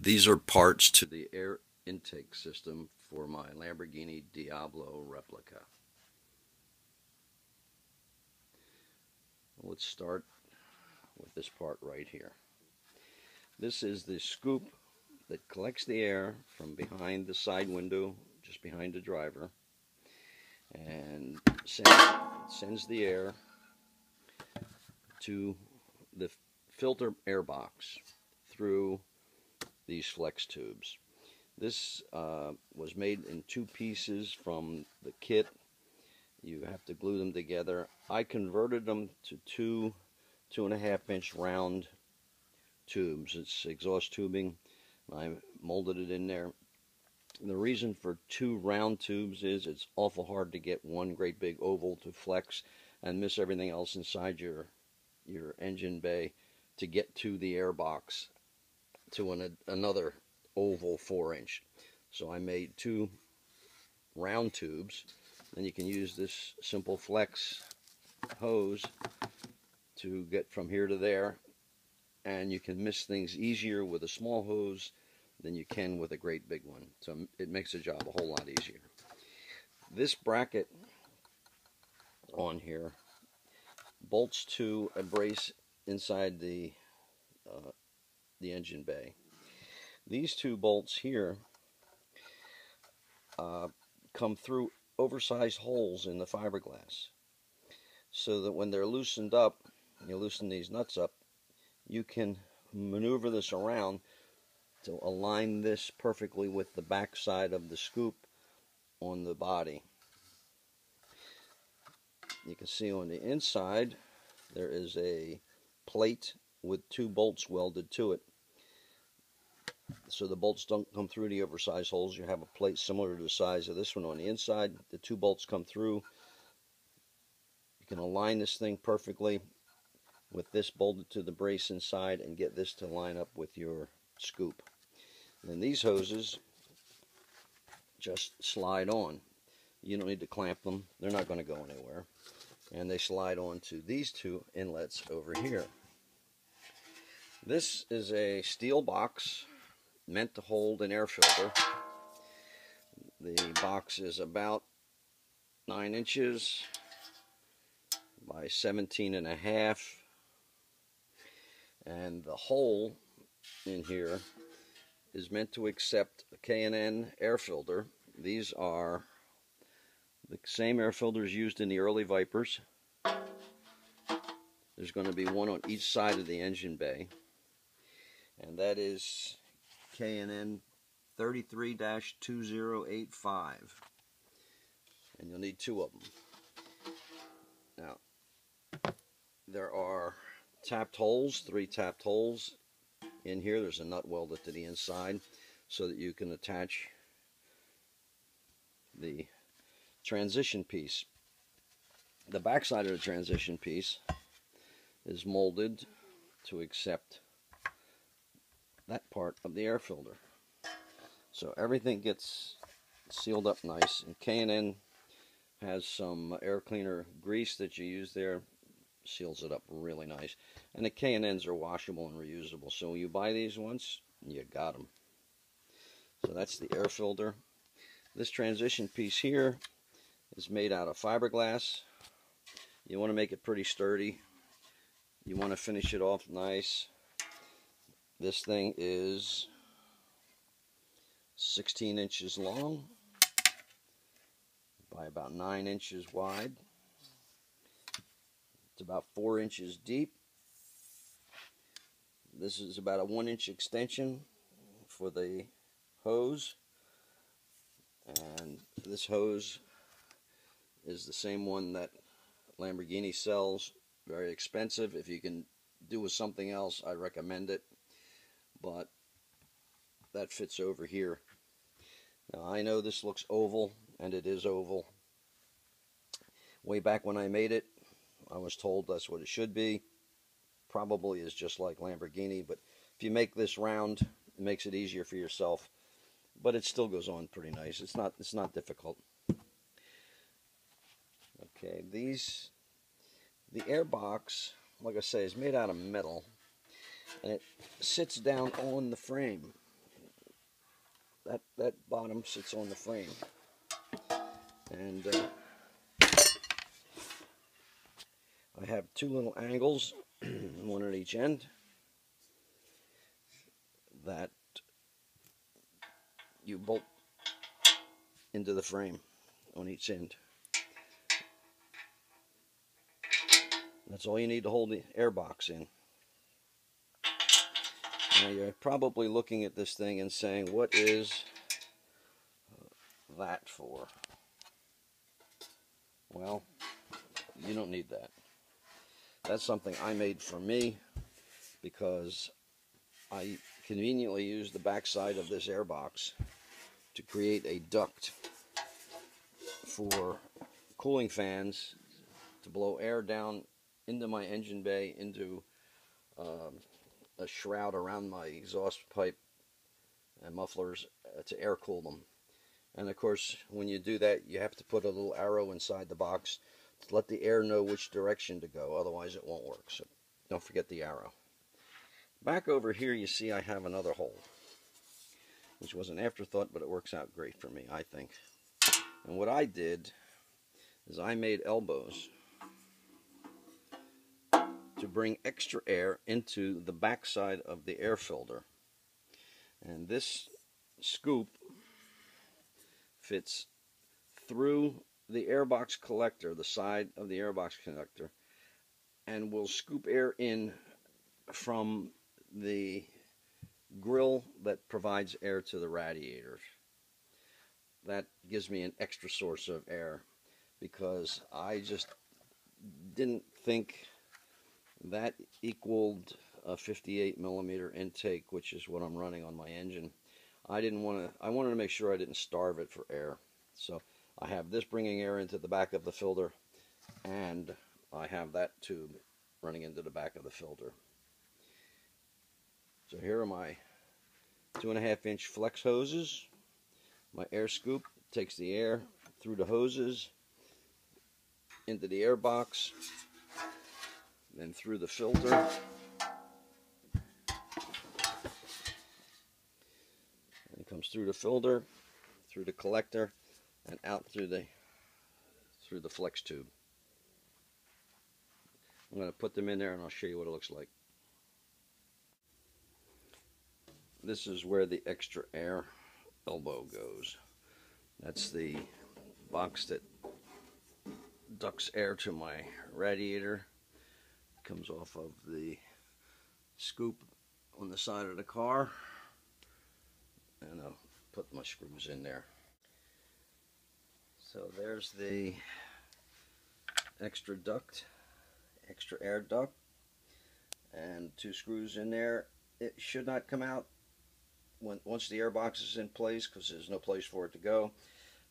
These are parts to the air intake system for my Lamborghini Diablo replica. Let's start with this part right here. This is the scoop that collects the air from behind the side window, just behind the driver, and sends the air to the filter air box through these flex tubes. This was made in two pieces from the kit. You have to glue them together. I converted them to two 2.5-inch round tubes. It's exhaust tubing. I molded it in there. The reason for two round tubes is it's awful hard to get one great big oval to flex and miss everything else inside your engine bay to get to the air box to another oval 4-inch. So I made two round tubes, and you can use this simple flex hose to get from here to there, and you can miss things easier with a small hose than you can with a great big one. So it makes the job a whole lot easier. This bracket on here bolts to a brace inside the engine bay. These two bolts here come through oversized holes in the fiberglass, so that when they're loosened up, you loosen these nuts up, you can maneuver this around to align this perfectly with the back side of the scoop on the body. You can see on the inside there is a plate with two bolts welded to it. So the bolts don't come through the oversized holes. You have a plate similar to the size of this one on the inside. The two bolts come through. You can align this thing perfectly with this bolted to the brace inside and get this to line up with your scoop. And these hoses just slide on. You don't need to clamp them. They're not going to go anywhere. And they slide on to these two inlets over here. This is a steel box meant to hold an air filter. The box is about 9 inches by 17.5, and the hole in here is meant to accept a K&N air filter. These are the same air filters used in the early Vipers. There's going to be one on each side of the engine bay, and that is K&N 33-2085, and you'll need two of them. Now, there are tapped holes, 3 tapped holes in here. There's a nut welded to the inside so that you can attach the transition piece. The back side of the transition piece is molded to accept that part of the air filter. So everything gets sealed up nice, and K&N has some air cleaner grease that you use there, seals it up really nice. And the K&Ns are washable and reusable, so when you buy these once, you got them. So that's the air filter. This transition piece here is made out of fiberglass. You want to make it pretty sturdy. You want to finish it off nice. This thing is 16 inches long by about 9 inches wide. It's about 4 inches deep. This is about a 1-inch extension for the hose, and this hose is the same one that Lamborghini sells. Very expensive. If you can do with something else, I recommend it, but that fits over here. Now, I know this looks oval, and it is oval. Way back when I made it, I was told that's what it should be. Probably is just like Lamborghini, but if you make this round, it makes it easier for yourself. But it still goes on pretty nice. It's not difficult. Okay, the air box, like I say, is made out of metal, and it sits down on the frame. that bottom sits on the frame, and I have two little angles, one at each end, that you bolt into the frame on each end. That's all you need to hold the air box in. Now you're probably looking at this thing and saying, what is that for? Well, you don't need that. That's something I made for me because I conveniently use the backside of this air box to create a duct for cooling fans to blow air down into my engine bay, into a shroud around my exhaust pipe and mufflers to air cool them. And of course, when you do that, you have to put a little arrow inside the box to let the air know which direction to go, otherwise it won't work. So don't forget the arrow. Back over here, you see I have another hole, which was an afterthought, but it works out great for me, I think. And what I did is I made elbows to bring extra air into the backside of the air filter. And this scoop fits through the airbox collector, the side of the airbox collector, and will scoop air in from the grill that provides air to the radiators. That gives me an extra source of air because I just didn't think that equaled a 58 millimeter intake, which is what I'm running on my engine. I wanted to make sure I didn't starve it for air. So I have this bringing air into the back of the filter, and I have that tube running into the back of the filter. So here are my 2.5-inch flex hoses. My air scoop takes the air through the hoses into the air box, then through the filter, and it comes through the filter, through the collector, and out through the flex tube. I'm going to put them in there and I'll show you what it looks like. This is where the extra air elbow goes. That's the box that ducts air to my radiator. It comes off of the scoop on the side of the car, and I'll put my screws in there. So there's the extra duct, extra air duct, and 2 screws in there. It should not come out once the air box is in place because there's no place for it to go.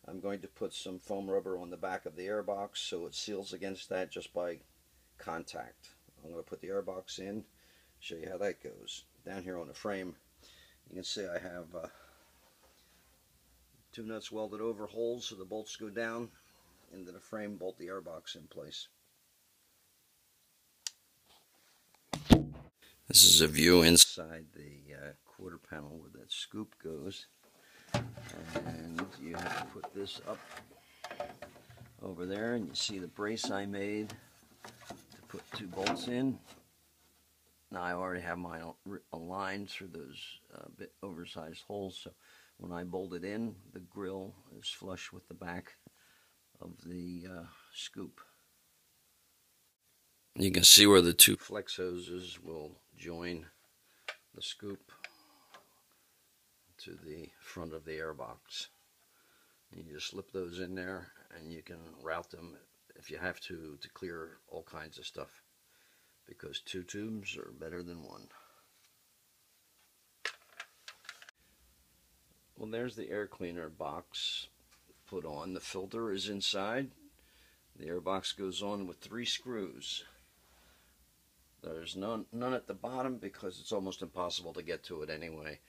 I'm going to put some foam rubber on the back of the air box so it seals against that just by contact. I'm going to put the air box in, show you how that goes. Down here on the frame, you can see I have 2 nuts welded over holes so the bolts go down into the frame, bolt the air box in place. This is a view inside the quarter panel where that scoop goes, and you have to put this up over there, and you see the brace I made to put 2 bolts in. Now I already have mine aligned through those bit oversized holes, so when I bolt it in, the grill is flush with the back of the scoop. You can see where the 2 flex hoses will join the scoop to the front of the air box. And you just slip those in there, and you can route them if you have to clear all kinds of stuff, because 2 tubes are better than 1. Well, there's the air cleaner box put on. The filter is inside. The air box goes on with 3 screws. There's none at the bottom because it's almost impossible to get to it anyway,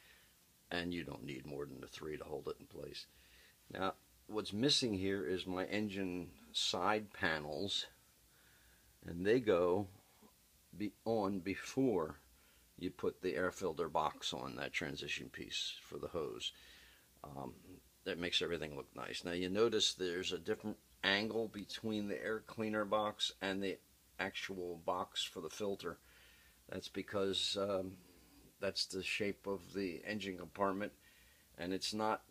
and you don't need more than the 3 to hold it in place. Now, what's missing here is my engine side panels, and they go on before you put the air filter box on, that transition piece for the hose. Um, that makes everything look nice. Now you notice there's a different angle between the air cleaner box and the actual box for the filter. That's because that's the shape of the engine compartment, and it's not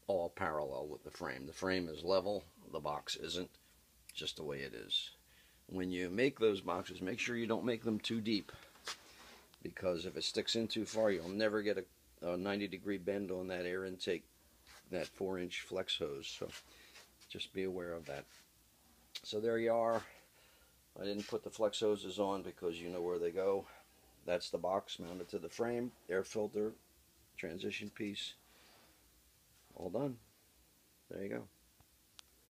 all parallel with the frame. The frame is level, the box isn't, just the way it is. When you make those boxes, make sure you don't make them too deep, because if it sticks in too far, you'll never get a 90-degree bend on that air intake, that 4-inch flex hose. So just be aware of that. So there you are. I didn't put the flex hoses on because you know where they go. That's the box mounted to the frame, air filter, transition piece, all done. There you go.